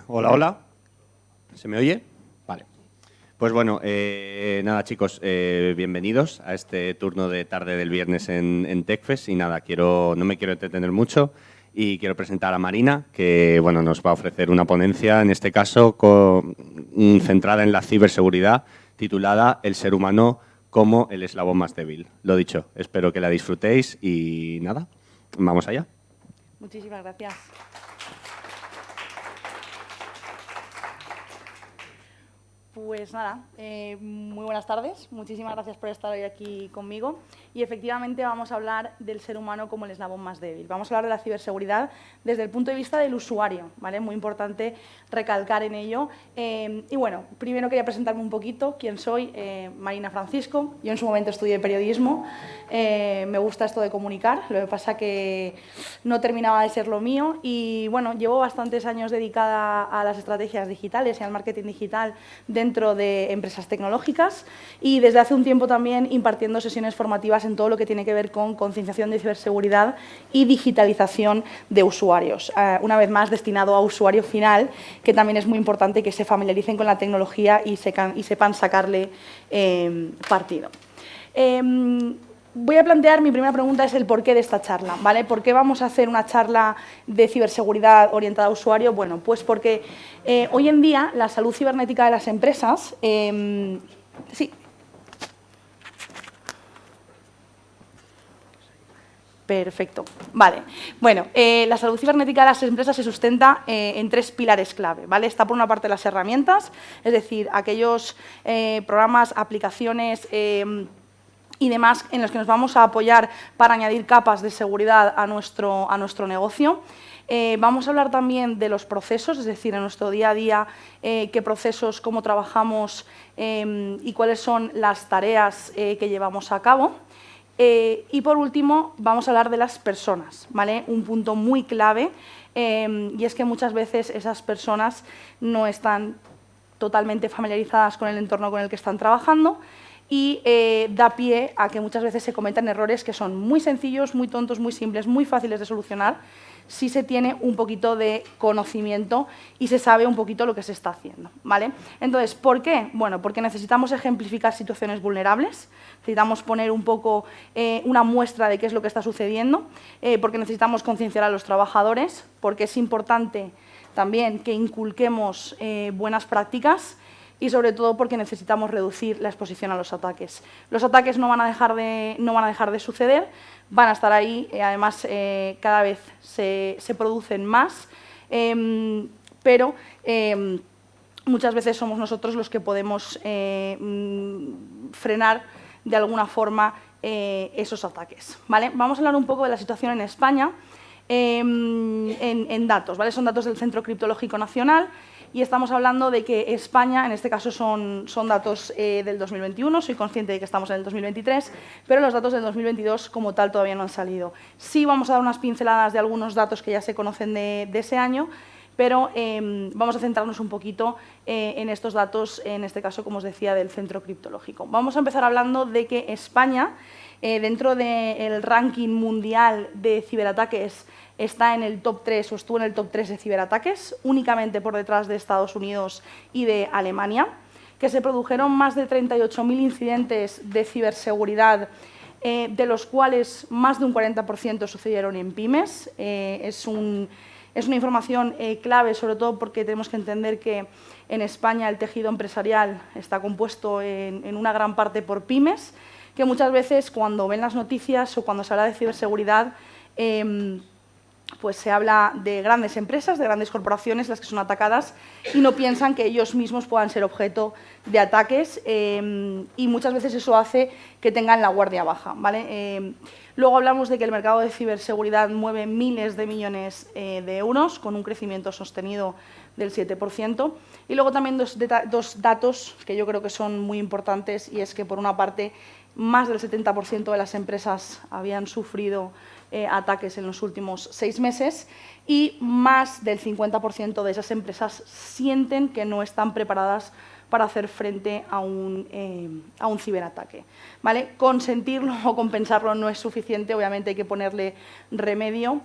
Hola, hola. ¿Se me oye? Vale. Pues bueno, nada chicos, bienvenidos a este turno de tarde del viernes en TechFest. Y nada, no me quiero entretener mucho y quiero presentar a Marina, que bueno, nos va a ofrecer una ponencia, en este caso centrada en la ciberseguridad, titulada El ser humano como el eslabón más débil. Lo dicho, espero que la disfrutéis y nada, vamos allá. Muchísimas gracias. Pues nada, muy buenas tardes. Muchísimas gracias por estar hoy aquí conmigo. Y efectivamente vamos a hablar del ser humano como el eslabón más débil. Vamos a hablar de la ciberseguridad desde el punto de vista del usuario, ¿vale? Muy importante recalcar en ello. Y bueno, primero quería presentarme un poquito. ¿Quién soy? Marina Francisco. Yo en su momento estudié periodismo. Me gusta esto de comunicar. Lo que pasa que no terminaba de ser lo mío. Y bueno, llevo bastantes años dedicada a las estrategias digitales y al marketing digital dentro de empresas tecnológicas y desde hace un tiempo también impartiendo sesiones formativas en todo lo que tiene que ver con concienciación de ciberseguridad y digitalización de usuarios. Una vez más, destinado a usuario final, que también es muy importante que se familiaricen con la tecnología y sepan sacarle partido. Voy a plantear, mi primera pregunta es el porqué de esta charla, ¿vale? ¿Por qué vamos a hacer una charla de ciberseguridad orientada a usuario? Bueno, pues porque hoy en día la salud cibernética de las empresas... sí. Perfecto. Vale. Bueno, la salud cibernética de las empresas se sustenta en tres pilares clave, ¿vale? Está por una parte las herramientas, es decir, aquellos programas, aplicaciones... y demás en los que nos vamos a apoyar para añadir capas de seguridad a nuestro negocio. Vamos a hablar también de los procesos, es decir, en nuestro día a día, qué procesos, cómo trabajamos y cuáles son las tareas que llevamos a cabo. Y por último, vamos a hablar de las personas, ¿vale? Un punto muy clave y es que muchas veces esas personas no están totalmente familiarizadas con el entorno con el que están trabajando y da pie a que muchas veces se cometan errores que son muy sencillos, muy tontos, muy simples, muy fáciles de solucionar si se tiene un poquito de conocimiento y se sabe un poquito lo que se está haciendo, ¿vale? Entonces, ¿por qué? Bueno, porque necesitamos ejemplificar situaciones vulnerables, necesitamos poner un poco una muestra de qué es lo que está sucediendo, porque necesitamos concienciar a los trabajadores, porque es importante también que inculquemos buenas prácticas y sobre todo porque necesitamos reducir la exposición a los ataques. Los ataques no van a dejar de suceder, van a estar ahí, además cada vez se producen más, pero muchas veces somos nosotros los que podemos frenar de alguna forma esos ataques, ¿vale? Vamos a hablar un poco de la situación en España en datos, ¿vale? Son datos del Centro Criptológico Nacional y estamos hablando de que España, en este caso son datos del 2021, soy consciente de que estamos en el 2023, pero los datos del 2022 como tal todavía no han salido. Sí vamos a dar unas pinceladas de algunos datos que ya se conocen de ese año, pero vamos a centrarnos un poquito en estos datos, en este caso, como os decía, del Centro Criptológico. Vamos a empezar hablando de que España, dentro del ranking mundial de ciberataques, está en el top 3 o estuvo en el top 3 de ciberataques, únicamente por detrás de Estados Unidos y de Alemania, que se produjeron más de 38.000 incidentes de ciberseguridad, de los cuales más de un 40% sucedieron en pymes. Es una información clave, sobre todo porque tenemos que entender que en España el tejido empresarial está compuesto en una gran parte por pymes, que muchas veces cuando ven las noticias o cuando se habla de ciberseguridad, pues se habla de grandes empresas, de grandes corporaciones las que son atacadas y no piensan que ellos mismos puedan ser objeto de ataques y muchas veces eso hace que tengan la guardia baja, ¿vale? Luego hablamos de que el mercado de ciberseguridad mueve miles de millones de euros con un crecimiento sostenido del 7%. Y luego también dos datos que yo creo que son muy importantes y es que, por una parte, más del 70% de las empresas habían sufrido ataques en los últimos 6 meses y más del 50% de esas empresas sienten que no están preparadas para hacer frente a un ciberataque, ¿vale? Consentirlo o compensarlo no es suficiente, obviamente hay que ponerle remedio.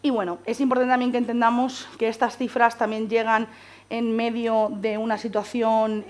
Y bueno, es importante también que entendamos que estas cifras también llegan en medio de una situación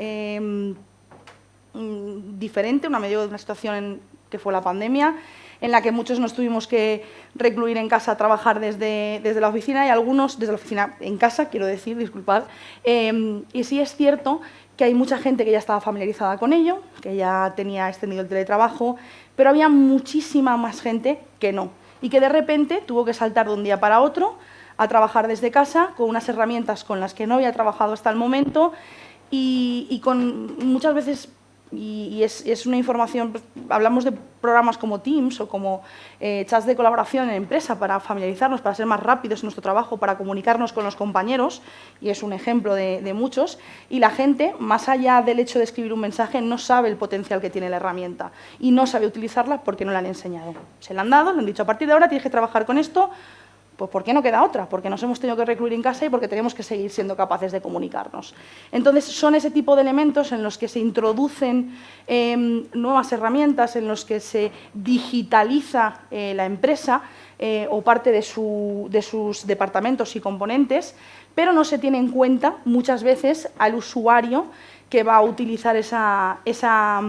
diferente, en medio de una situación que fue la pandemia, en la que muchos nos tuvimos que recluir en casa a trabajar desde la oficina y algunos desde la oficina en casa, quiero decir, disculpad. Y sí es cierto que hay mucha gente que ya estaba familiarizada con ello, que ya tenía extendido el teletrabajo, pero había muchísima más gente que no y que de repente tuvo que saltar de un día para otro a trabajar desde casa con unas herramientas con las que no había trabajado hasta el momento y con muchas veces, y es una información, hablamos de programas como Teams o como chats de colaboración en empresa para familiarizarnos, para ser más rápidos en nuestro trabajo, para comunicarnos con los compañeros, y es un ejemplo de muchos, y la gente, más allá del hecho de escribir un mensaje, no sabe el potencial que tiene la herramienta y no sabe utilizarla porque no la han enseñado. Se la han dado, le han dicho, a partir de ahora tienes que trabajar con esto. Pues ¿por qué no queda otra? Porque nos hemos tenido que recluir en casa y porque tenemos que seguir siendo capaces de comunicarnos. Entonces, son ese tipo de elementos en los que se introducen nuevas herramientas, en los que se digitaliza la empresa o parte de sus departamentos y componentes, pero no se tiene en cuenta muchas veces al usuario que va a utilizar esa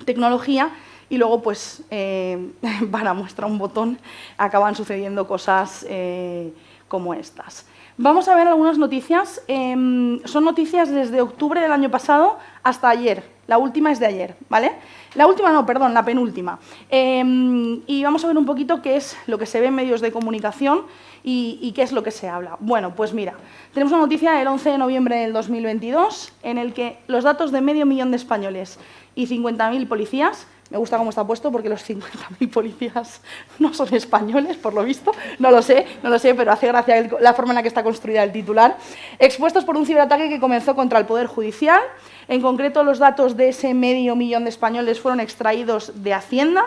tecnología. Y luego, pues, para muestra un botón, acaban sucediendo cosas como estas. Vamos a ver algunas noticias. Son noticias desde octubre del año pasado hasta ayer. La última es de ayer, ¿vale? La última no, perdón, la penúltima. Y vamos a ver un poquito qué es lo que se ve en medios de comunicación y qué es lo que se habla. Bueno, pues mira, tenemos una noticia del 11 de noviembre del 2022 en el que los datos de 500.000 de españoles y 50.000 policías. Me gusta cómo está puesto porque los 50.000 policías no son españoles, por lo visto. No lo sé, pero hace gracia la forma en la que está construida el titular. Expuestos por un ciberataque que comenzó contra el Poder Judicial. En concreto, los datos de ese 500.000 de españoles fueron extraídos de Hacienda,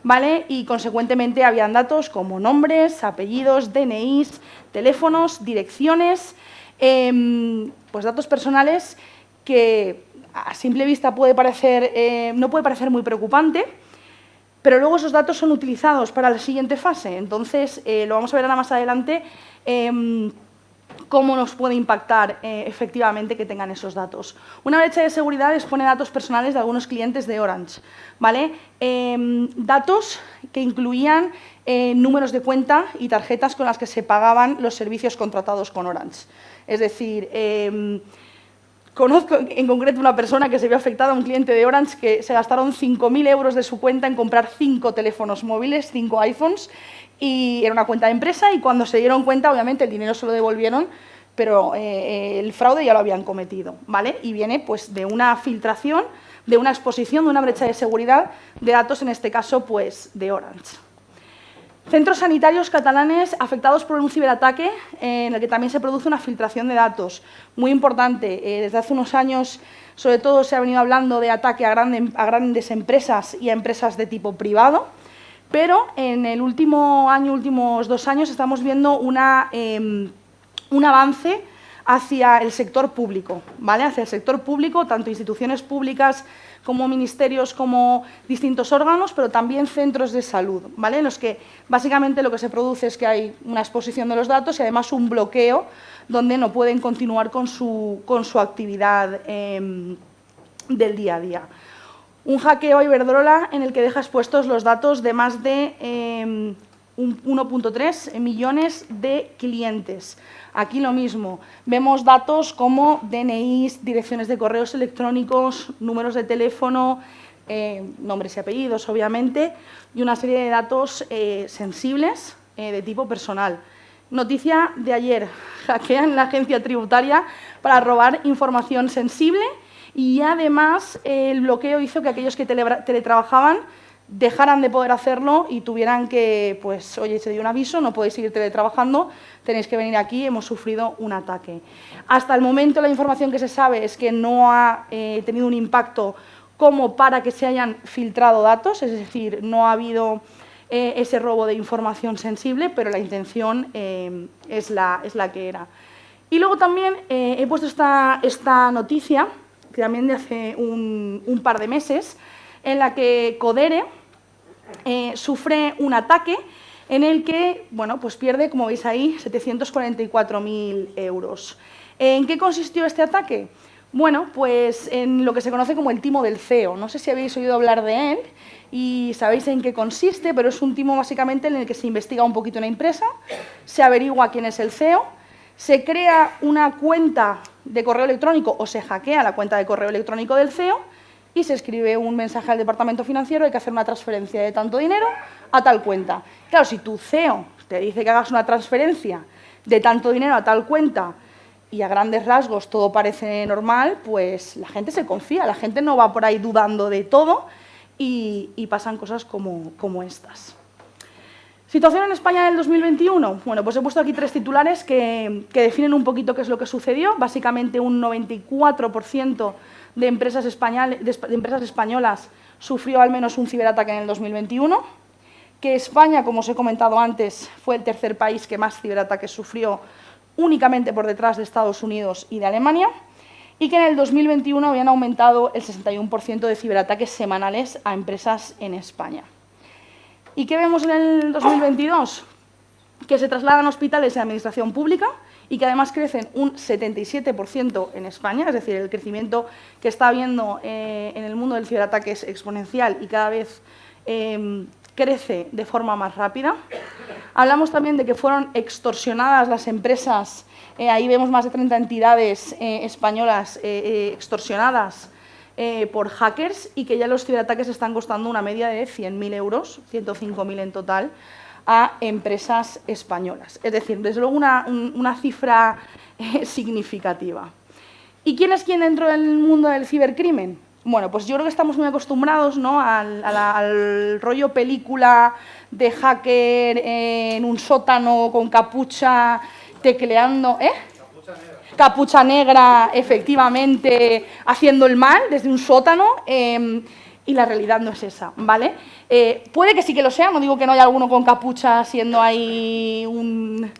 ¿vale? Y, consecuentemente, habían datos como nombres, apellidos, DNIs, teléfonos, direcciones, pues datos personales que a simple vista no puede parecer muy preocupante, pero luego esos datos son utilizados para la siguiente fase. Entonces, lo vamos a ver ahora más adelante, cómo nos puede impactar efectivamente que tengan esos datos. Una brecha de seguridad expone datos personales de algunos clientes de Orange, ¿vale? Datos que incluían números de cuenta y tarjetas con las que se pagaban los servicios contratados con Orange. Es decir, conozco en concreto una persona que se vio afectada, un cliente de Orange, que se gastaron 5.000 euros de su cuenta en comprar 5 teléfonos móviles, 5 iPhones, y era una cuenta de empresa, y cuando se dieron cuenta, obviamente, el dinero se lo devolvieron, pero el fraude ya lo habían cometido, ¿vale? Y viene pues de una filtración, de una exposición, de una brecha de seguridad de datos, en este caso, pues de Orange. Centros sanitarios catalanes afectados por un ciberataque en el que también se produce una filtración de datos. Muy importante, desde hace unos años, sobre todo, se ha venido hablando de ataque a grandes empresas y a empresas de tipo privado, pero en el último año, últimos 2 años, estamos viendo un avance hacia el sector público, ¿vale? Hacia el sector público, tanto instituciones públicas como ministerios, como distintos órganos, pero también centros de salud, ¿vale? En los que básicamente lo que se produce es que hay una exposición de los datos y además un bloqueo donde no pueden continuar con su actividad del día a día. Un hackeo a Iberdrola en el que deja expuestos los datos de más de 1.3 millones de clientes. Aquí lo mismo, vemos datos como DNIs, direcciones de correos electrónicos, números de teléfono, nombres y apellidos, obviamente, y una serie de datos sensibles de tipo personal. Noticia de ayer, hackean la agencia tributaria para robar información sensible y además el bloqueo hizo que aquellos que teletrabajaban dejaran de poder hacerlo y tuvieran que, pues, oye, se dio un aviso, no podéis seguir teletrabajando, tenéis que venir aquí, hemos sufrido un ataque. Hasta el momento la información que se sabe es que no ha tenido un impacto como para que se hayan filtrado datos, es decir, no ha habido ese robo de información sensible, pero la intención es la que era. Y luego también he puesto esta noticia, que también de hace un par de meses, en la que Codere sufre un ataque en el que, bueno, pues pierde, como veis ahí, 744.000 euros. ¿En qué consistió este ataque? Bueno, pues en lo que se conoce como el timo del CEO. No sé si habéis oído hablar de él y sabéis en qué consiste, pero es un timo básicamente en el que se investiga un poquito una empresa, se averigua quién es el CEO, se crea una cuenta de correo electrónico o se hackea la cuenta de correo electrónico del CEO y se escribe un mensaje al departamento financiero, hay que hacer una transferencia de tanto dinero a tal cuenta. Claro, si tu CEO te dice que hagas una transferencia de tanto dinero a tal cuenta y a grandes rasgos todo parece normal, pues la gente se confía, la gente no va por ahí dudando de todo y pasan cosas como estas. ¿Situación en España del 2021? Bueno, pues he puesto aquí 3 titulares que definen un poquito qué es lo que sucedió. Básicamente un 94% de empresas españolas sufrió al menos un ciberataque en el 2021, que España, como os he comentado antes, fue el tercer país que más ciberataques sufrió, únicamente por detrás de Estados Unidos y de Alemania, y que en el 2021 habían aumentado el 61% de ciberataques semanales a empresas en España. ¿Y qué vemos en el 2022? Que se trasladan hospitales de administración pública y que además crecen un 77% en España, es decir, el crecimiento que está habiendo en el mundo del ciberataque es exponencial y cada vez crece de forma más rápida. Hablamos también de que fueron extorsionadas las empresas, ahí vemos más de 30 entidades españolas extorsionadas por hackers y que ya los ciberataques están costando una media de 100.000 euros, 105.000 en total, a empresas españolas. Es decir, desde luego una cifra significativa. ¿Y quién es quién dentro del mundo del cibercrimen? Bueno, pues yo creo que estamos muy acostumbrados, ¿no?, al rollo película de hacker en un sótano con capucha tecleando, Capucha negra, efectivamente, haciendo el mal desde un sótano, y la realidad no es esa, ¿vale? Puede que sí que lo sea, no digo que no haya alguno con capucha siendo ahí un...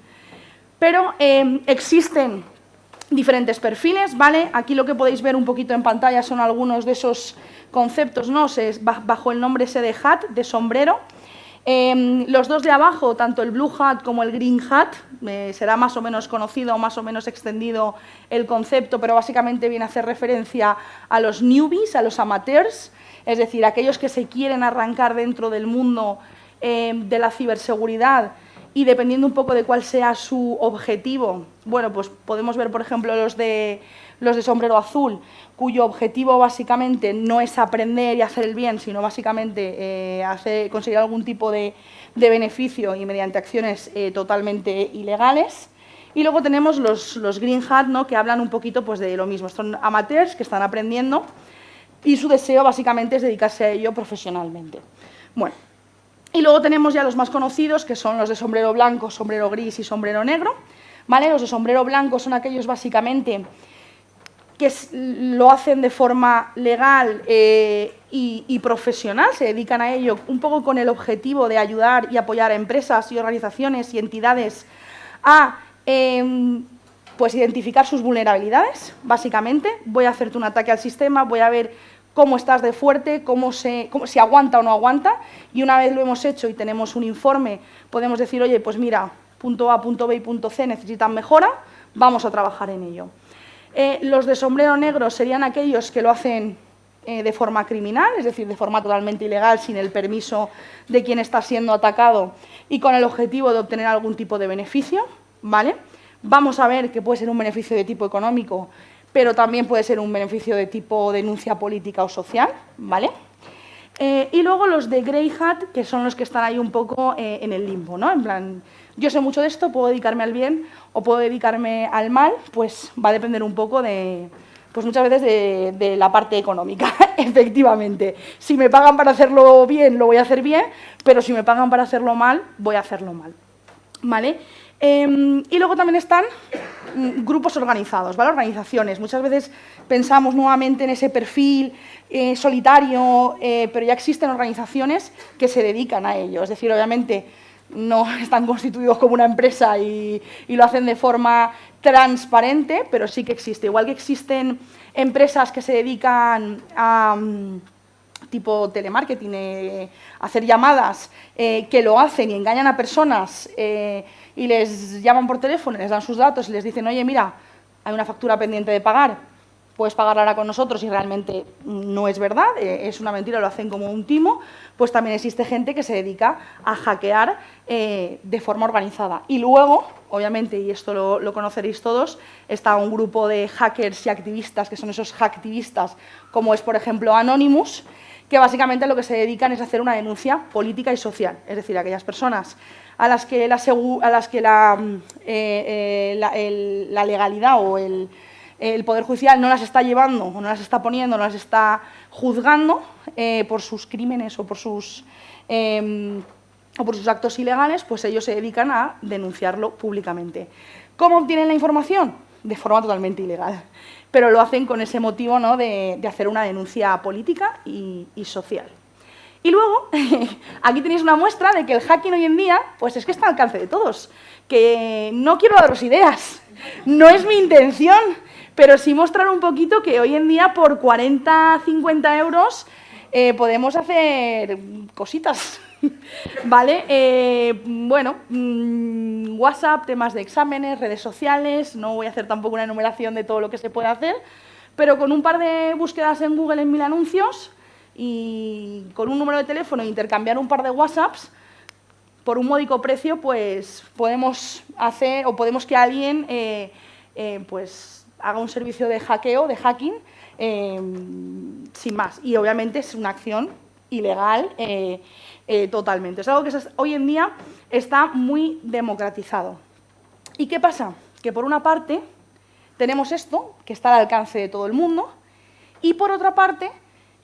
Pero existen diferentes perfiles, ¿vale? Aquí lo que podéis ver un poquito en pantalla son algunos de esos conceptos, ¿no? Bajo el nombre ese de hat, de sombrero. Los dos de abajo, tanto el blue hat como el green hat, será más o menos conocido o más o menos extendido el concepto, pero básicamente viene a hacer referencia a los newbies, a los amateurs, es decir, aquellos que se quieren arrancar dentro del mundo de la ciberseguridad y dependiendo un poco de cuál sea su objetivo, bueno, pues podemos ver, por ejemplo, los de sombrero azul, cuyo objetivo básicamente no es aprender y hacer el bien, sino básicamente conseguir algún tipo de beneficio y mediante acciones totalmente ilegales. Y luego tenemos los green hat, ¿no?, que hablan un poquito pues, de lo mismo. Son amateurs que están aprendiendo y su deseo básicamente es dedicarse a ello profesionalmente. Bueno, y luego tenemos ya los más conocidos, que son los de sombrero blanco, sombrero gris y sombrero negro, ¿vale? Los de sombrero blanco son aquellos básicamente que lo hacen de forma legal y profesional, se dedican a ello un poco con el objetivo de ayudar y apoyar a empresas y organizaciones y entidades a pues identificar sus vulnerabilidades, básicamente. Voy a hacerte un ataque al sistema, voy a ver cómo estás de fuerte, si aguanta o no aguanta, y una vez lo hemos hecho y tenemos un informe, podemos decir, oye, pues mira, punto A, punto B y punto C necesitan mejora, vamos a trabajar en ello. Los de sombrero negro serían aquellos que lo hacen de forma criminal, es decir, de forma totalmente ilegal, sin el permiso de quien está siendo atacado y con el objetivo de obtener algún tipo de beneficio, ¿vale? Vamos a ver que puede ser un beneficio de tipo económico, pero también puede ser un beneficio de tipo denuncia política o social, ¿vale? Y luego los de grey hat, que son los que están ahí un poco en el limbo, ¿no? En plan, yo sé mucho de esto, puedo dedicarme al bien o puedo dedicarme al mal, pues va a depender un poco de, pues muchas veces de la parte económica, efectivamente. Si me pagan para hacerlo bien, lo voy a hacer bien, pero si me pagan para hacerlo mal, voy a hacerlo mal, ¿vale? Y luego también están grupos organizados, ¿vale? Organizaciones. Muchas veces pensamos nuevamente en ese perfil solitario, pero ya existen organizaciones que se dedican a ello. Es decir, obviamente no están constituidos como una empresa y lo hacen de forma transparente, pero sí que existe. Igual que existen empresas que se dedican a tipo telemarketing, hacer llamadas, que lo hacen y engañan a personas y les llaman por teléfono, les dan sus datos y les dicen, oye, mira, hay una factura pendiente de pagar, puedes pagarla ahora con nosotros y realmente no es verdad, es una mentira, lo hacen como un timo, pues también existe gente que se dedica a hackear de forma organizada. Y luego, obviamente, y esto lo conoceréis todos, está un grupo de hackers y activistas, que son esos hacktivistas, como es, por ejemplo, Anonymous, que básicamente lo que se dedican es a hacer una denuncia política y social, es decir, aquellas personas a las que la legalidad o el Poder Judicial no las está llevando, o no las está poniendo, no las está juzgando por sus crímenes o por sus actos ilegales, pues ellos se dedican a denunciarlo públicamente. ¿Cómo obtienen la información? De forma totalmente ilegal, pero lo hacen con ese motivo, ¿no?, de hacer una denuncia política y social. Y luego, aquí tenéis una muestra de que el hacking hoy en día, pues es que está al alcance de todos, que no quiero daros ideas, no es mi intención, pero sí mostrar un poquito que hoy en día por 40, 50 euros podemos hacer cositas, ¿vale? Bueno, WhatsApp, temas de exámenes, redes sociales, no voy a hacer tampoco una enumeración de todo lo que se puede hacer, pero con un par de búsquedas en Google en 1000 anuncios y con un número de teléfono e intercambiar un par de WhatsApps, por un módico precio, pues podemos hacer, o podemos que alguien pues haga un servicio de hackeo, de hacking, sin más. Y obviamente es una acción ilegal totalmente. Es algo que hoy en día está muy democratizado. ¿Y qué pasa? Que por una parte tenemos esto, que está al alcance de todo el mundo, y por otra parte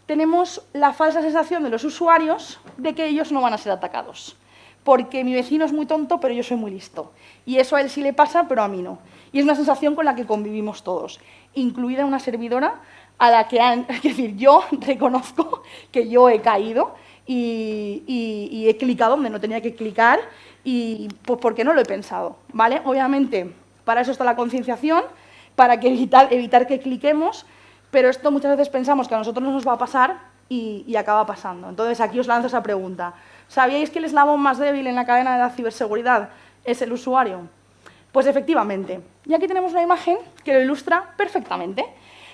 tenemos la falsa sensación de los usuarios de que ellos no van a ser atacados. Porque mi vecino es muy tonto, pero yo soy muy listo. Y eso a él sí le pasa, pero a mí no. Y es una sensación con la que convivimos todos, incluida una servidora a la que es decir, yo reconozco que yo he caído y he clicado donde no tenía que clicar y pues porque no lo he pensado, ¿vale? Obviamente, para eso está la concienciación, para que evitar que cliquemos, pero esto muchas veces pensamos que a nosotros no nos va a pasar y acaba pasando. Entonces, aquí os lanzo esa pregunta. ¿Sabíais que el eslabón más débil en la cadena de la ciberseguridad es el usuario? Pues efectivamente. Y aquí tenemos una imagen que lo ilustra perfectamente.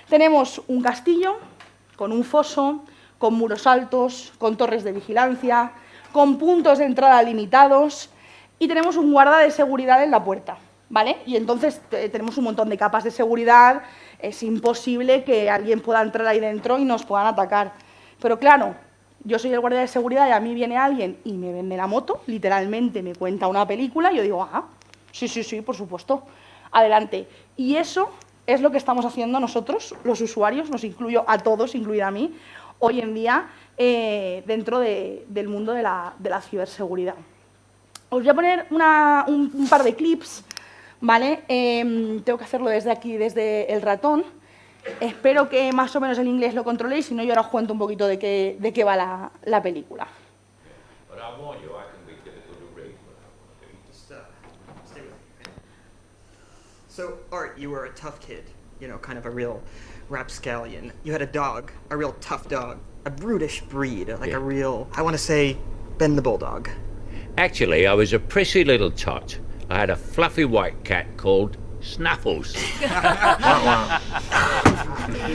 Tenemos un castillo con un foso, con muros altos, con torres de vigilancia, con puntos de entrada limitados y tenemos un guarda de seguridad en la puerta, ¿vale? Y entonces tenemos un montón de capas de seguridad, es imposible que alguien pueda entrar ahí dentro y nos puedan atacar. Pero claro, yo soy el guardia de seguridad y a mí viene alguien y me vende la moto, literalmente me cuenta una película y yo digo, ah, sí, por supuesto, adelante. Y eso es lo que estamos haciendo nosotros, los usuarios, nos incluyo a todos, incluida a mí, hoy en día dentro del mundo de la ciberseguridad. Os voy a poner un par de clips, ¿vale? Tengo que hacerlo desde aquí, desde el ratón. Espero que más o menos el inglés lo controléis, si no yo ahora os cuento un poquito de qué va la película. So, Art, you were a tough kid, you know, kind of a real rapscallion. You had a dog, a real tough dog, a brutish breed, like a real, I want to say, Ben the Bulldog. Actually, I was a prissy little tot. I had a fluffy white cat called Snuffles. I'm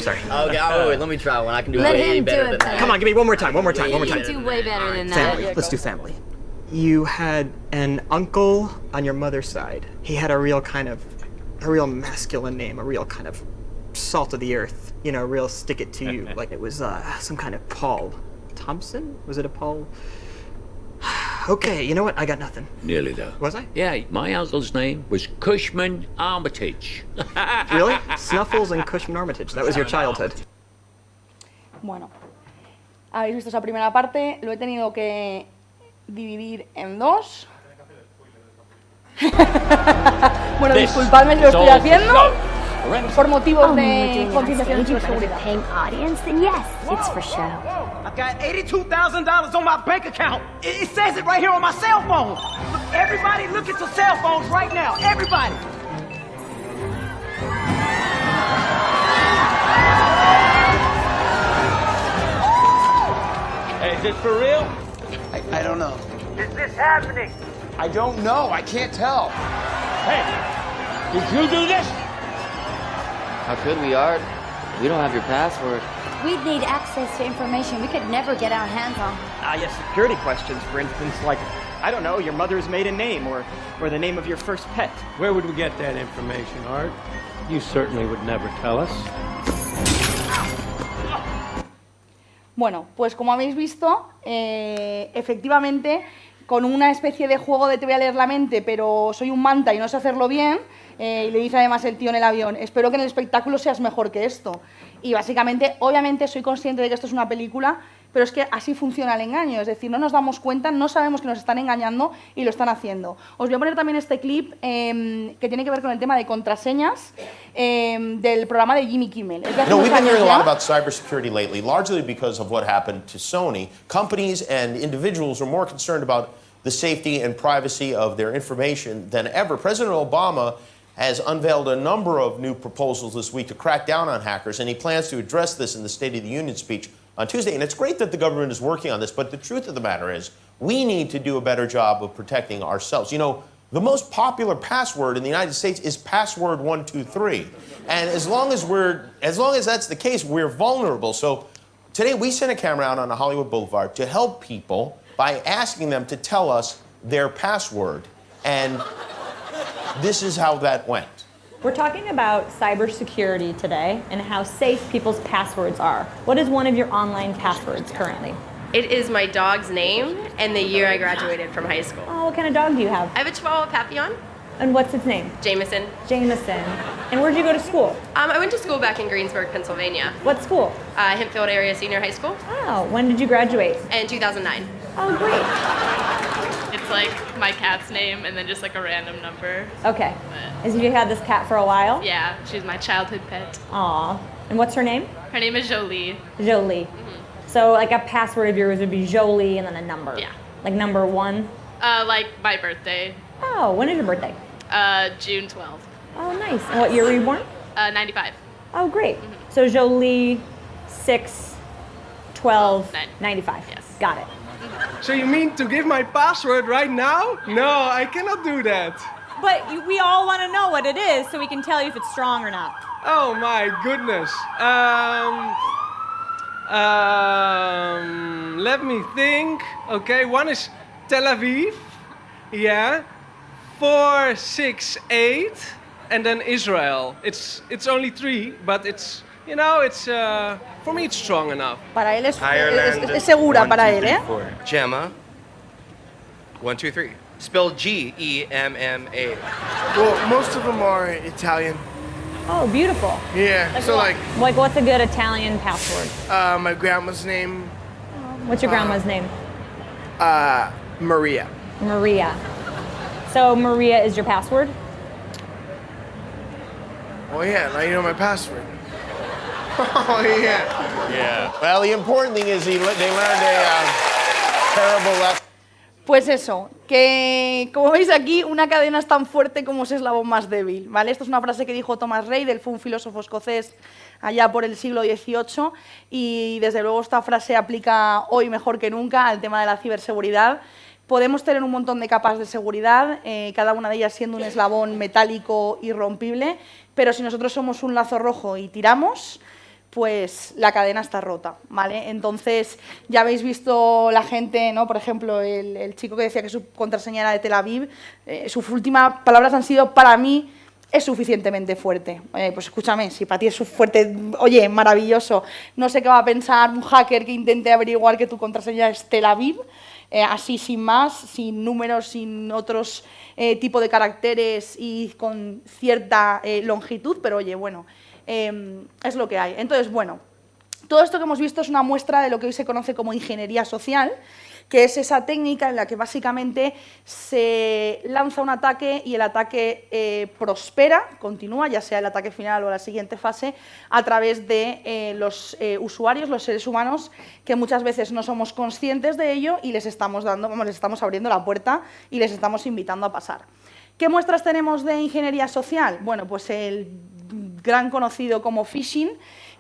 sorry. Okay, wait, let me try one. I can do Let way him do better it than better. that. Come on, give me one more time. You can do way better than that. Family. Let's do family. You had an uncle on your mother's side. He had a real masculine name, a real kind of salt of the earth, you know, real stick it to you, like it was some kind of Paul Thompson? Was it a Paul? Okay, you know what? I got nothing. Nearly though. Was I? Yeah, my uncle's name was Cushman Armitage. Really? Snuffles and Cushman Armitage. That was your childhood. Bueno, habéis visto esa primera parte, lo he tenido que dividir en dos. Bueno, disculpadme si lo estoy haciendo por motivos de concienciación y ciberseguridad. Paying audience, then yes, it's for show. I've got $82,000 on my bank account. It says it right here on my cell phone. Everybody look at your cell phones right now. Everybody. this for real? I don't know. Is this happening? I don't know. I can't tell. Hey, did you do this? How could we, Art? We don't have your password. We'd need access to information we could never get our hands on. Yes, security questions, for instance, like, I don't know, your mother's maiden name or the name of your first pet. Where would we get that information, Art? You certainly would never tell us. Bueno, pues como habéis visto, efectivamente, con una especie de juego de te voy a leer la mente, pero soy un manta y no sé hacerlo bien, y le dice además el tío en el avión, espero que en el espectáculo seas mejor que esto. Y básicamente, obviamente soy consciente de que esto es una película, pero es que así funciona el engaño, es decir, no nos damos cuenta, no sabemos que nos están engañando y lo están haciendo. Os voy a poner también este clip que tiene que ver con el tema de contraseñas del programa de Jimmy Kimmel. Es de hace No, unos we've been años hearing a ya. lot about cybersecurity lately, largely because of what happened to Sony. Companies and individuals are more concerned about the safety and privacy of their information than ever. President Obama has unveiled a number of new proposals this week to crack down on hackers, and he plans to address this in the State of the Union speech on Tuesday. And it's great that the government is working on this, but the truth of the matter is we need to do a better job of protecting ourselves. You know, the most popular password in the United States is password 123. And as long as that's the case, we're vulnerable. So today we sent a camera out on the Hollywood Boulevard to help people by asking them to tell us their password. And this is how that went. We're talking about cybersecurity today and how safe people's passwords are. What is one of your online passwords currently? It is my dog's name and the year I graduated from high school. Oh, what kind of dog do you have? I have a Chihuahua Papillon. And what's its name? Jameson. Jameson. And where'd you go to school? I went to school back in Greensburg, Pennsylvania. What school? Hempfield Area Senior High School. Oh, when did you graduate? In 2009. Oh, great. It's like my cat's name and then just like a random number. Okay. Have you had this cat for a while? Yeah, she's my childhood pet. Aw. And what's her name? Her name is Jolie. Jolie. So like a password of yours would be Jolie and then a number. Yeah. Like number 1? Like my birthday. Oh, when is your birthday? June 12th. Oh, nice. And what year were you born? 95. Oh, great. So Jolie, 6/12/95. Yes. Got it. So you mean to give my password right now? No, I cannot do that. But we all want to know what it is so we can tell you if it's strong or not. Oh my goodness. Let me think. Okay, one is Tel Aviv. Yeah. 468, and then Israel. It's only 3, but it's, you know, it's for me it's strong enough. Para él es segura para él, ¿eh? Gemma. 1, 2, 3. Spelled G-E-M-M-A. Well, most of them are Italian. Oh, beautiful. Yeah, so what? Like what's a good Italian password? My grandma's name. What's your grandma's name? Maria. Maria. So Maria is your password? Oh yeah, now you know my password. Oh yeah. Yeah. Well, the important thing is they learned a terrible lesson. Pues eso, que como veis aquí, una cadena es tan fuerte como su eslabón más débil, ¿vale? Esto es una frase que dijo Thomas Reid, fue un filósofo escocés allá por el siglo XVIII, y desde luego esta frase aplica hoy mejor que nunca al tema de la ciberseguridad. Podemos tener un montón de capas de seguridad, cada una de ellas siendo un eslabón metálico irrompible, pero si nosotros somos un lazo rojo y tiramos, pues la cadena está rota, ¿vale? Entonces, ya habéis visto la gente, ¿no? Por ejemplo, el chico que decía que su contraseña era de Tel Aviv, sus últimas palabras han sido, para mí, es suficientemente fuerte. Pues escúchame, si para ti es fuerte, oye, maravilloso. No sé qué va a pensar un hacker que intente averiguar que tu contraseña es Tel Aviv, así sin más, sin números, sin otros tipo de caracteres y con cierta longitud, pero oye, bueno, es lo que hay. Entonces, bueno, todo esto que hemos visto es una muestra de lo que hoy se conoce como ingeniería social, que es esa técnica en la que básicamente se lanza un ataque y el ataque prospera, continúa, ya sea el ataque final o la siguiente fase, a través de los usuarios, los seres humanos, que muchas veces no somos conscientes de ello y les estamos les estamos abriendo la puerta y les estamos invitando a pasar. ¿Qué muestras tenemos de ingeniería social? Bueno, pues el gran conocido como phishing,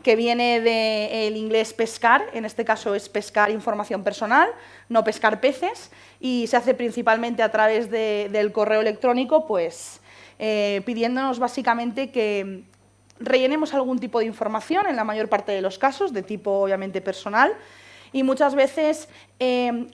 que viene del inglés pescar, en este caso es pescar información personal, no pescar peces, y se hace principalmente a través del correo electrónico, pues pidiéndonos básicamente que rellenemos algún tipo de información, en la mayor parte de los casos, de tipo obviamente personal, y muchas veces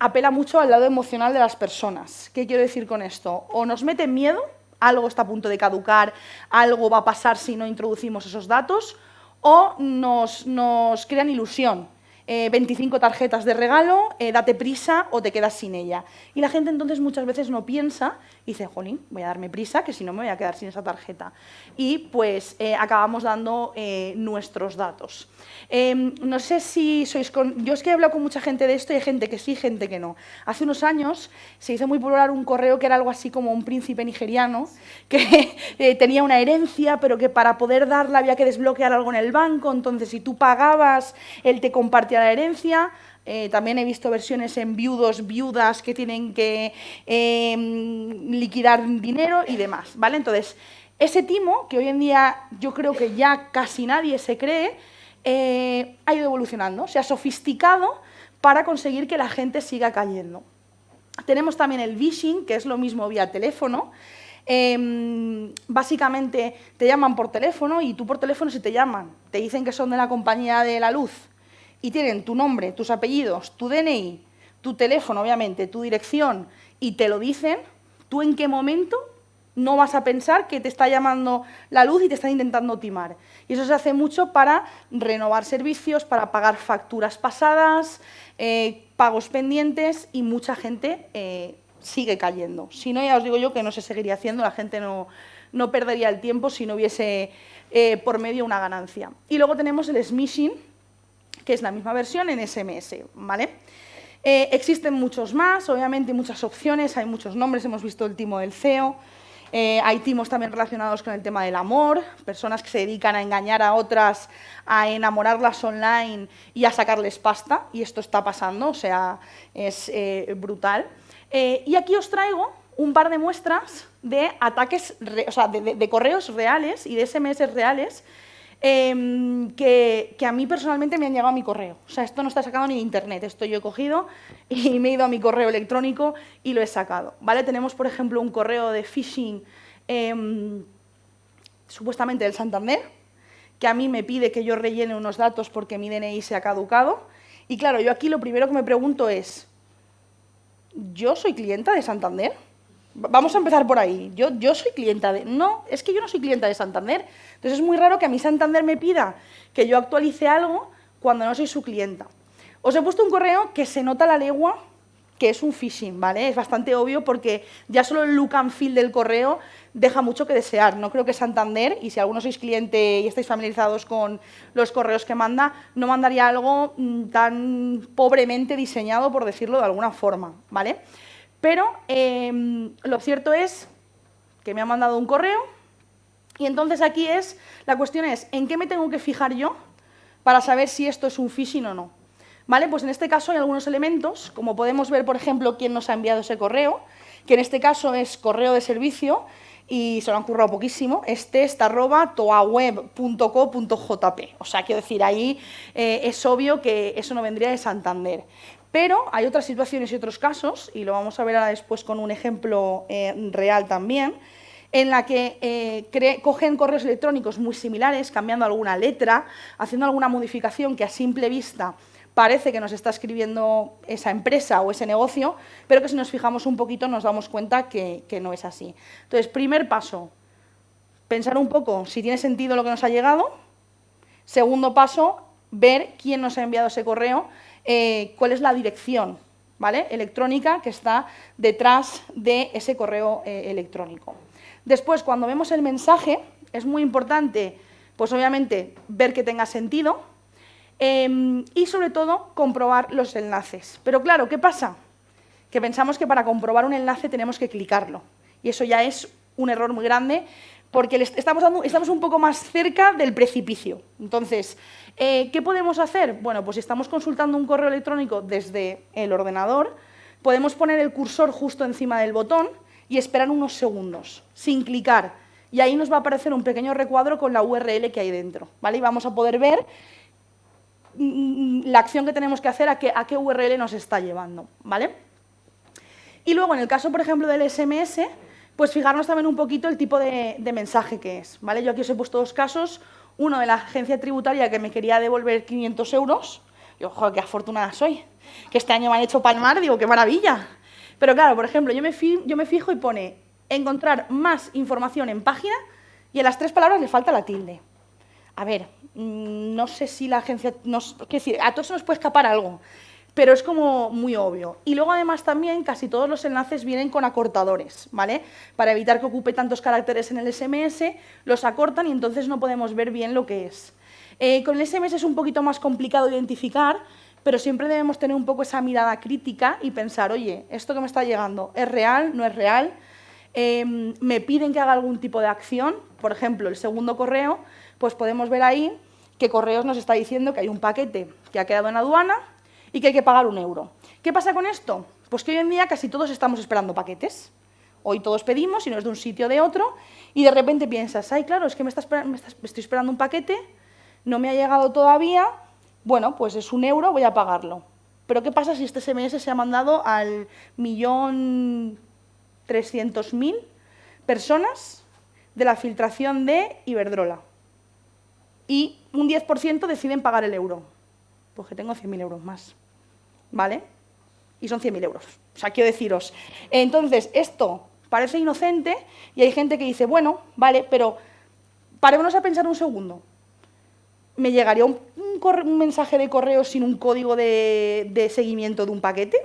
apela mucho al lado emocional de las personas. ¿Qué quiero decir con esto? O nos meten miedo, algo está a punto de caducar, algo va a pasar si no introducimos esos datos, o nos crean ilusión. 25 tarjetas de regalo, date prisa o te quedas sin ella. Y la gente entonces muchas veces no piensa y dice, jolín, voy a darme prisa, que si no me voy a quedar sin esa tarjeta. Y pues acabamos dando nuestros datos. No sé si sois... Yo es que he hablado con mucha gente de esto y hay gente que sí, gente que no. Hace unos años se hizo muy popular un correo que era algo así como un príncipe nigeriano que tenía una herencia, pero que para poder darla había que desbloquear algo en el banco, entonces si tú pagabas, él te compartía la herencia. También he visto versiones en viudos, viudas que tienen que liquidar dinero y demás, ¿vale? Entonces, ese timo, que hoy en día yo creo que ya casi nadie se cree, ha ido evolucionando, se ha sofisticado para conseguir que la gente siga cayendo. Tenemos también el phishing, que es lo mismo vía teléfono. Básicamente te llaman por teléfono y tú por teléfono si te llaman, te dicen que son de la compañía de la luz y tienen tu nombre, tus apellidos, tu DNI, tu teléfono, obviamente, tu dirección, y te lo dicen, ¿tú en qué momento no vas a pensar que te está llamando la luz y te están intentando timar? Y eso se hace mucho para renovar servicios, para pagar facturas pasadas, pagos pendientes, y mucha gente sigue cayendo. Si no, ya os digo yo que no se seguiría haciendo, la gente no perdería el tiempo si no hubiese por medio una ganancia. Y luego tenemos el smishing, que es la misma versión en SMS, ¿vale? Existen muchos más, obviamente muchas opciones, hay muchos nombres, hemos visto el timo del CEO, hay timos también relacionados con el tema del amor, personas que se dedican a engañar a otras, a enamorarlas online y a sacarles pasta, y esto está pasando, o sea, es brutal. Y aquí os traigo un par de muestras de ataques, o sea, de correos reales y de SMS reales, que a mí personalmente me han llegado a mi correo. O sea, esto no está sacado ni de internet, esto yo he cogido y me he ido a mi correo electrónico y lo he sacado, ¿vale? Tenemos, por ejemplo, un correo de phishing supuestamente del Santander, que a mí me pide que yo rellene unos datos porque mi DNI se ha caducado. Y claro, yo aquí lo primero que me pregunto es, ¿yo soy clienta de Santander? Vamos a empezar por ahí. Yo soy clienta de... No, es que yo no soy clienta de Santander. Entonces es muy raro que a mí Santander me pida que yo actualice algo cuando no soy su clienta. Os he puesto un correo que se nota a la legua que es un phishing, ¿vale? Es bastante obvio porque ya solo el look and feel del correo deja mucho que desear. No creo que Santander, y si alguno sois cliente y estáis familiarizados con los correos que manda, no mandaría algo tan pobremente diseñado, por decirlo de alguna forma, ¿vale? Pero lo cierto es que me ha mandado un correo y entonces aquí la cuestión es, ¿en qué me tengo que fijar yo para saber si esto es un phishing o no? ¿Vale? Pues en este caso hay algunos elementos, como podemos ver, por ejemplo, quién nos ha enviado ese correo, que en este caso es correo de servicio y se lo han currado poquísimo, es test@toaweb.co.jp. O sea, quiero decir, ahí es obvio que eso no vendría de Santander. Pero hay otras situaciones y otros casos, y lo vamos a ver ahora después con un ejemplo real también, en la que cogen correos electrónicos muy similares, cambiando alguna letra, haciendo alguna modificación que a simple vista parece que nos está escribiendo esa empresa o ese negocio, pero que si nos fijamos un poquito nos damos cuenta que no es así. Entonces, primer paso, pensar un poco si tiene sentido lo que nos ha llegado. Segundo paso, ver quién nos ha enviado ese correo, cuál es la dirección, ¿vale?, electrónica que está detrás de ese correo electrónico. Después, cuando vemos el mensaje, es muy importante, pues obviamente, ver que tenga sentido y, sobre todo, comprobar los enlaces. Pero claro, ¿qué pasa? Que pensamos que para comprobar un enlace tenemos que clicarlo. Y eso ya es un error muy grande, porque estamos un poco más cerca del precipicio. Entonces, ¿qué podemos hacer? Bueno, pues si estamos consultando un correo electrónico desde el ordenador, podemos poner el cursor justo encima del botón y esperar unos segundos, sin clicar. y ahí nos va a aparecer un pequeño recuadro con la URL que hay dentro, ¿vale? Y vamos a poder ver la acción que tenemos que hacer, a qué URL nos está llevando, ¿vale? Y luego, en el caso, por ejemplo, del SMS, pues fijarnos también un poquito el tipo de mensaje que es, ¿vale? Yo aquí os he puesto dos casos, uno de la agencia tributaria que me quería devolver 500 euros, y ojo, qué afortunada soy, que este año me han hecho palmar, digo, qué maravilla. Pero claro, por ejemplo, yo me fijo y pone encontrar más información en página y en las 3 palabras le falta la tilde. A ver, no sé si la agencia... quiero decir, a todos se nos puede escapar algo, pero es como muy obvio. Y luego, además, también casi todos los enlaces vienen con acortadores, ¿vale? Para evitar que ocupe tantos caracteres en el SMS, los acortan y entonces no podemos ver bien lo que es. Con el SMS es un poquito más complicado identificar, pero siempre debemos tener un poco esa mirada crítica y pensar, oye, ¿esto que me está llegando es real, no es real? ¿Me piden que haga algún tipo de acción? Por ejemplo, el segundo correo, pues podemos ver ahí que Correos nos está diciendo que hay un paquete que ha quedado en aduana y que hay que pagar 1 euro. ¿Qué pasa con esto? Pues que hoy en día casi todos estamos esperando paquetes. Hoy todos pedimos, y no es de un sitio o de otro, y de repente piensas, ay, claro, es que estoy esperando un paquete, no me ha llegado todavía, bueno, pues es 1 euro, voy a pagarlo. Pero ¿qué pasa si este SMS se ha mandado al 1.300.000 personas de la filtración de Iberdrola? Y un 10% deciden pagar el euro. Pues que tengo 100.000 euros más, ¿vale? Y son 100.000 euros. O sea, quiero deciros. Entonces, esto parece inocente y hay gente que dice, bueno, vale, pero parémonos a pensar un segundo. ¿Me llegaría un mensaje de correo sin un código de seguimiento de un paquete?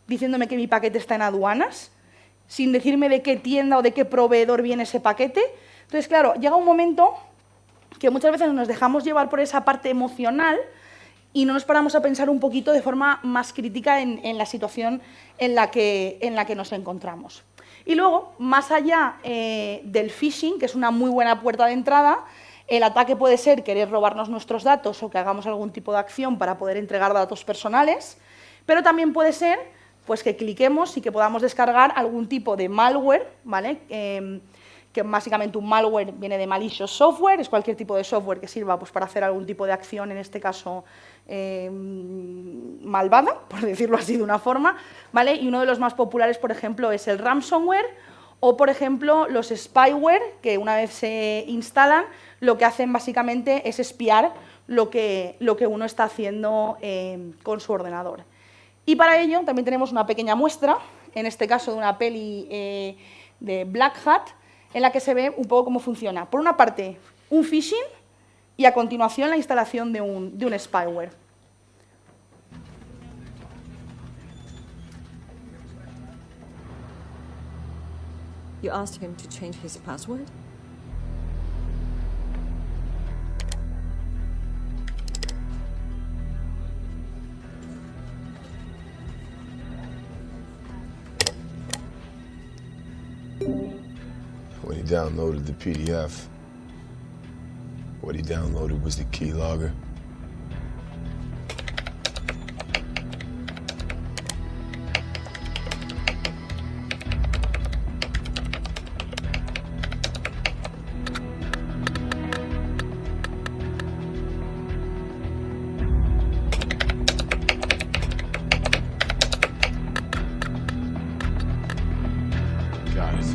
Diciéndome que mi paquete está en aduanas, sin decirme de qué tienda o de qué proveedor viene ese paquete. Entonces, claro, llega un momento que muchas veces nos dejamos llevar por esa parte emocional y no nos paramos a pensar un poquito de forma más crítica en la situación en la que nos encontramos. Y luego, más allá del phishing, que es una muy buena puerta de entrada, el ataque puede ser querer robarnos nuestros datos o que hagamos algún tipo de acción para poder entregar datos personales, pero también puede ser pues, que cliquemos y que podamos descargar algún tipo de malware, ¿vale? Que básicamente un malware viene de malicious software, es cualquier tipo de software que sirva pues, para hacer algún tipo de acción, en este caso malvada, por decirlo así de una forma, ¿vale? Y uno de los más populares, por ejemplo, es el ransomware o, por ejemplo, los spyware, que una vez se instalan, lo que hacen básicamente es espiar lo que uno está haciendo con su ordenador. Y para ello también tenemos una pequeña muestra, en este caso de una peli de Black Hat, en la que se ve un poco cómo funciona. Por una parte, un phishing y a continuación la instalación de un spyware. You asked him to change his password? When he downloaded the PDF, what he downloaded was the keylogger. Got it.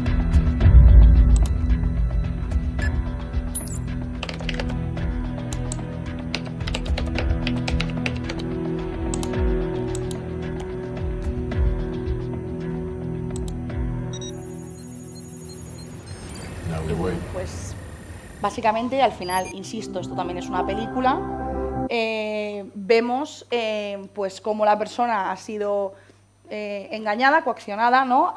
Pues básicamente, al final, insisto, esto también es una película, vemos pues cómo la persona ha sido engañada, coaccionada, ¿no?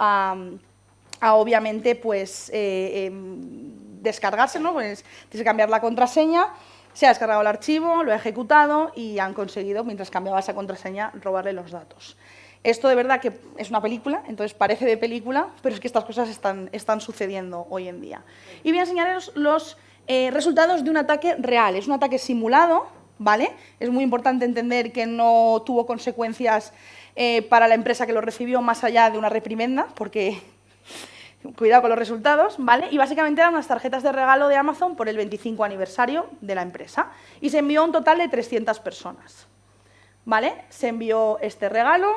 a obviamente pues descargarse, ¿no? Pues tienes que cambiar la contraseña, se ha descargado el archivo, lo ha ejecutado y han conseguido, mientras cambiaba esa contraseña, robarle los datos. Esto de verdad que es una película, entonces parece de película, pero es que estas cosas están sucediendo hoy en día. Y voy a enseñaros los resultados de un ataque real. Es un ataque simulado, ¿vale? Es muy importante entender que no tuvo consecuencias para la empresa que lo recibió más allá de una reprimenda, porque Cuidado con los resultados, ¿vale? Y básicamente eran unas tarjetas de regalo de Amazon por el 25 aniversario de la empresa. Y se envió a un total de 300 personas, ¿vale? Se envió este regalo,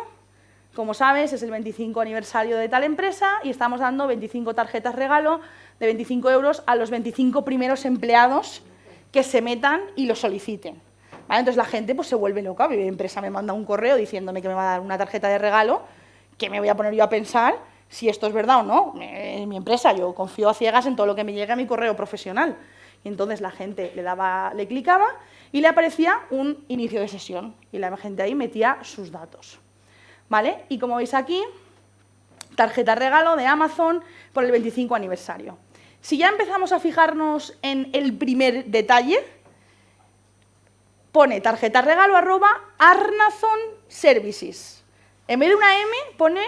como sabes, es el 25 aniversario de tal empresa y estamos dando 25 tarjetas regalo de 25 euros a los 25 primeros empleados que se metan y lo soliciten, ¿vale? Entonces la gente pues, se vuelve loca, mi empresa me manda un correo diciéndome que me va a dar una tarjeta de regalo, que me voy a poner yo a pensar si esto es verdad o no. En mi empresa yo confío a ciegas en todo lo que me llegue a mi correo profesional. Y entonces la gente le clicaba y le aparecía un inicio de sesión. Y la gente ahí metía sus datos, ¿vale? Y como veis aquí, tarjeta regalo de Amazon por el 25 aniversario. Si ya empezamos a fijarnos en el primer detalle, pone tarjeta regalo @Arnazon Services. En vez de una M, pone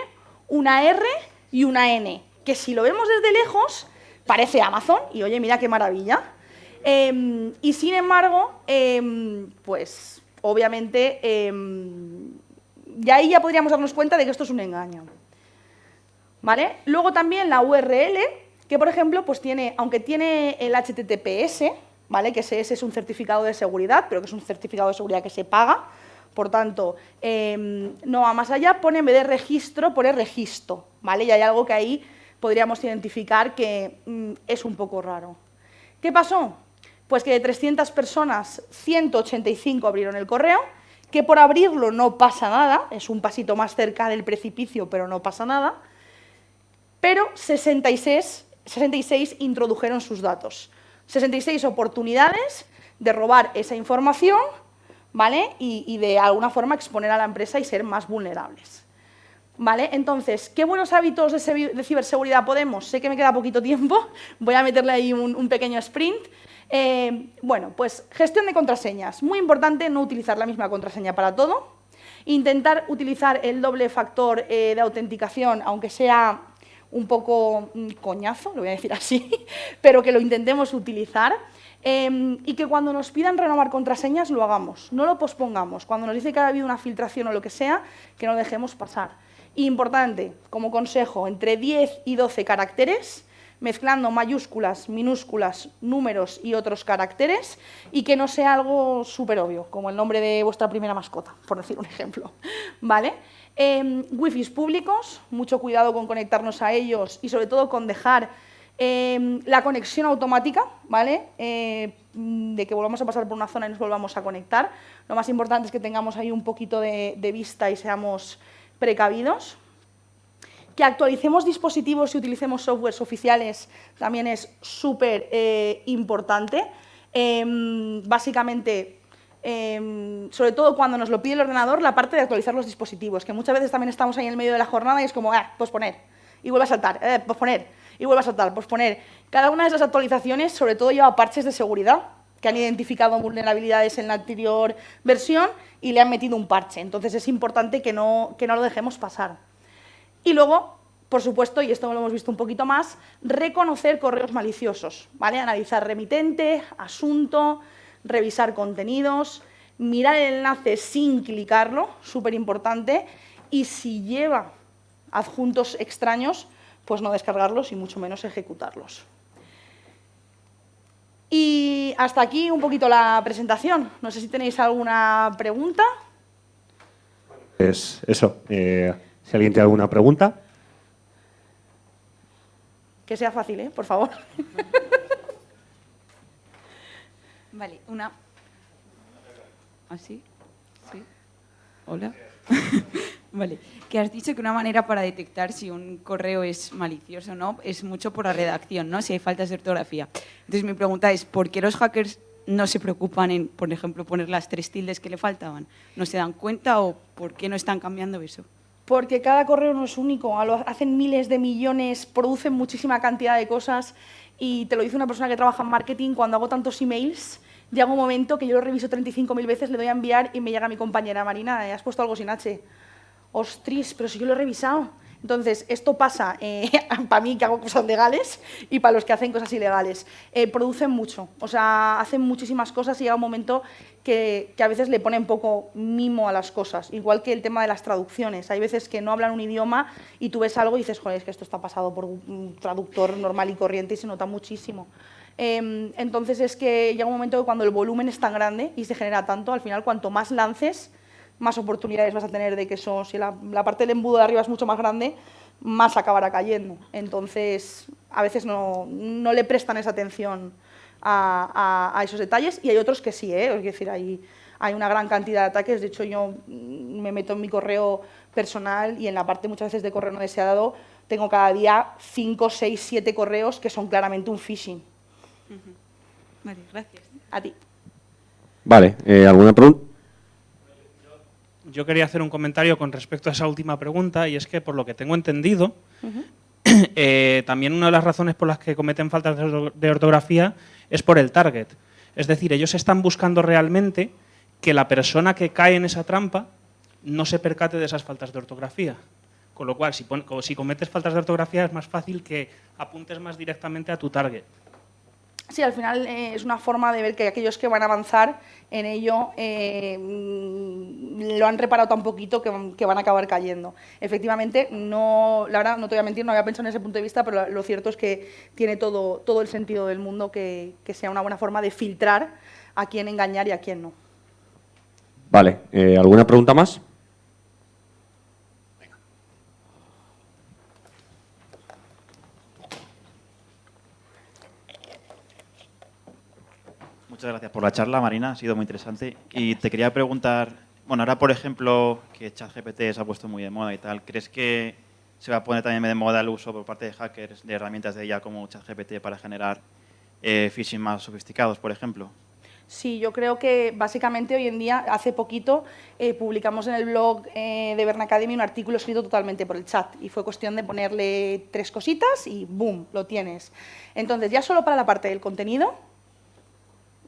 una R y una N, que si lo vemos desde lejos, parece Amazon, y oye, mira qué maravilla. Y sin embargo, pues obviamente, ya podríamos darnos cuenta de que esto es un engaño, ¿vale? Luego también la URL, que por ejemplo, pues aunque tiene el HTTPS, ¿vale? Que ese es un certificado de seguridad, pero que es un certificado de seguridad que se paga, por tanto, no va más allá, pone en vez de registro, pone registro, ¿vale? Y hay algo que ahí podríamos identificar que es un poco raro. ¿Qué pasó? Pues que de 300 personas, 185 abrieron el correo, que por abrirlo no pasa nada, es un pasito más cerca del precipicio, pero no pasa nada, pero 66 introdujeron sus datos. 66 oportunidades de robar esa información, ¿vale? Y de alguna forma exponer a la empresa y ser más vulnerables, ¿vale? Entonces, ¿qué buenos hábitos de ciberseguridad podemos? Sé que me queda poquito tiempo, voy a meterle ahí un pequeño sprint. Bueno, pues gestión de contraseñas. Muy importante no utilizar la misma contraseña para todo. Intentar utilizar el doble factor de autenticación, aunque sea un poco coñazo, lo voy a decir así, pero que lo intentemos utilizar. Y que cuando nos pidan renovar contraseñas lo hagamos, no lo pospongamos. Cuando nos dice que ha habido una filtración o lo que sea, que no dejemos pasar. Importante, como consejo, entre 10 y 12 caracteres, mezclando mayúsculas, minúsculas, números y otros caracteres, y que no sea algo súper obvio, como el nombre de vuestra primera mascota, por decir un ejemplo, ¿vale? Wifis públicos, mucho cuidado con conectarnos a ellos y sobre todo con dejar la conexión automática, ¿vale? De que volvamos a pasar por una zona y nos volvamos a conectar. Lo más importante es que tengamos ahí un poquito de vista y seamos precavidos. Que actualicemos dispositivos y utilicemos softwares oficiales también es súper importante. Básicamente, sobre todo cuando nos lo pide el ordenador, la parte de actualizar los dispositivos, que muchas veces también estamos ahí en el medio de la jornada y es como, posponer, y vuelve a saltar, posponer, y vuelve a saltar, posponer. Cada una de esas actualizaciones, sobre todo, lleva parches de seguridad que han identificado vulnerabilidades en la anterior versión y le han metido un parche. Entonces, es importante que no lo dejemos pasar. Y luego, por supuesto, y esto lo hemos visto un poquito más, reconocer correos maliciosos, ¿vale? Analizar remitente, asunto, revisar contenidos, mirar el enlace sin clicarlo, súper importante, y si lleva adjuntos extraños, pues no descargarlos y mucho menos ejecutarlos. Y hasta aquí un poquito la presentación. No sé si tenéis alguna pregunta. Pues eso, si alguien tiene alguna pregunta. Que sea fácil, por favor. Vale, una... ¿Así? ¿Sí? ¿Hola? Vale, que has dicho que una manera para detectar si un correo es malicioso o no es mucho por la redacción, ¿no? Si hay faltas de ortografía. Entonces mi pregunta es, ¿por qué los hackers no se preocupan en, por ejemplo, poner las 3 tildes que le faltaban? ¿No se dan cuenta o por qué no están cambiando eso? Porque cada correo no es único, hacen miles de millones, producen muchísima cantidad de cosas y te lo dice una persona que trabaja en marketing, cuando hago tantos emails, llega un momento que yo lo reviso 35.000 veces, le doy a enviar y me llega mi compañera, Marina, has puesto algo sin H. Ostras, pero si yo lo he revisado. Entonces, esto pasa para mí, que hago cosas legales, y para los que hacen cosas ilegales. Producen mucho, o sea, hacen muchísimas cosas y llega un momento que a veces le ponen poco mimo a las cosas. Igual que el tema de las traducciones. Hay veces que no hablan un idioma y tú ves algo y dices, joder, es que esto está pasado por un traductor normal y corriente y se nota muchísimo. Entonces, es que llega un momento que cuando el volumen es tan grande y se genera tanto, al final, cuanto más lances, más oportunidades vas a tener de que eso, si la parte del embudo de arriba es mucho más grande, más acabará cayendo. Entonces, a veces no le prestan esa atención a esos detalles, y hay otros que sí, es decir, hay una gran cantidad de ataques. De hecho, yo me meto en mi correo personal y en la parte muchas veces de correo no deseado tengo cada día 5, 6, 7 correos que son claramente un phishing. Vale, gracias. A ti. Vale, ¿alguna pregunta? Yo quería hacer un comentario con respecto a esa última pregunta, y es que, por lo que tengo entendido, también una de las razones por las que cometen faltas de ortografía es por el target. Es decir, ellos están buscando realmente que la persona que cae en esa trampa no se percate de esas faltas de ortografía. Con lo cual, si cometes faltas de ortografía, es más fácil que apuntes más directamente a tu target. Sí, al final es una forma de ver que aquellos que van a avanzar en ello lo han reparado tan poquito que van a acabar cayendo. Efectivamente, la verdad, no te voy a mentir, no había pensado en ese punto de vista, pero lo cierto es que tiene todo el sentido del mundo que sea una buena forma de filtrar a quién engañar y a quién no. Vale, ¿alguna pregunta más? Muchas gracias por la charla, Marina, ha sido muy interesante. Y te quería preguntar, bueno, ahora por ejemplo que ChatGPT se ha puesto muy de moda y tal, ¿crees que se va a poner también de moda el uso por parte de hackers de herramientas de IA como ChatGPT para generar phishing más sofisticados, por ejemplo? Sí, yo creo que básicamente hoy en día, hace poquito, publicamos en el blog de Bern Academy un artículo escrito totalmente por el chat y fue cuestión de ponerle 3 cositas y ¡boom!, lo tienes. Entonces, ya solo para la parte del contenido,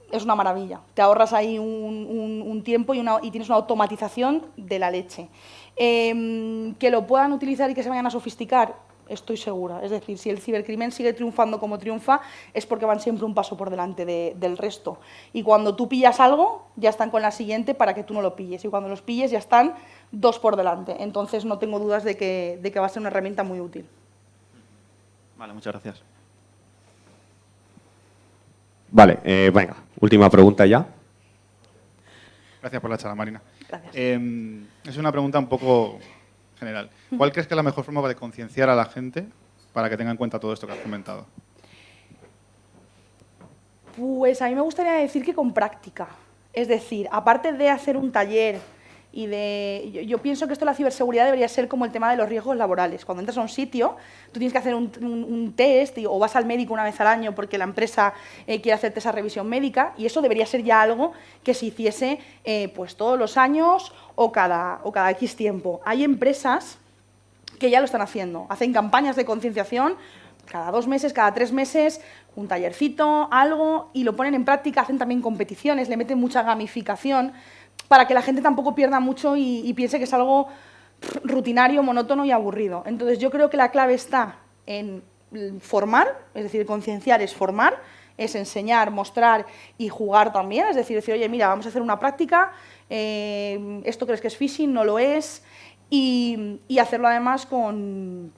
es una maravilla. Te ahorras ahí un tiempo y tienes una automatización de la leche. Que lo puedan utilizar y que se vayan a sofisticar, estoy segura. Es decir, si el cibercrimen sigue triunfando como triunfa, es porque van siempre un paso por delante del resto. Y cuando tú pillas algo, ya están con la siguiente para que tú no lo pilles. Y cuando los pilles, ya están 2 por delante. Entonces, no tengo dudas de que va a ser una herramienta muy útil. Vale, muchas gracias. Vale, venga, última pregunta ya. Gracias por la charla, Marina. Gracias. Es una pregunta un poco general. ¿Cuál crees que es la mejor forma de concienciar a la gente para que tenga en cuenta todo esto que has comentado? Pues a mí me gustaría decir que con práctica. Es decir, aparte de hacer un taller yo pienso que esto de la ciberseguridad debería ser como el tema de los riesgos laborales. Cuando entras a un sitio, tú tienes que hacer un test o vas al médico una vez al año porque la empresa quiere hacerte esa revisión médica, y eso debería ser ya algo que se hiciese pues todos los años o cada X tiempo. Hay empresas que ya lo están haciendo, hacen campañas de concienciación cada 2 meses, cada 3 meses, un tallercito, algo, y lo ponen en práctica, hacen también competiciones, le meten mucha gamificación, para que la gente tampoco pierda mucho y piense que es algo rutinario, monótono y aburrido. Entonces, yo creo que la clave está en formar, es decir, concienciar es formar, es enseñar, mostrar y jugar también, es decir, oye, mira, vamos a hacer una práctica, esto crees que es phishing, no lo es, y hacerlo además con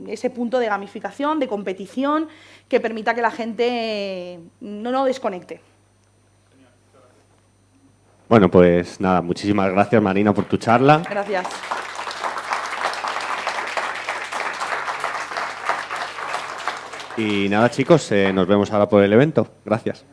ese punto de gamificación, de competición, que permita que la gente no desconecte. Bueno, pues nada, muchísimas gracias, Marina, por tu charla. Gracias. Y nada, chicos, nos vemos ahora por el evento. Gracias.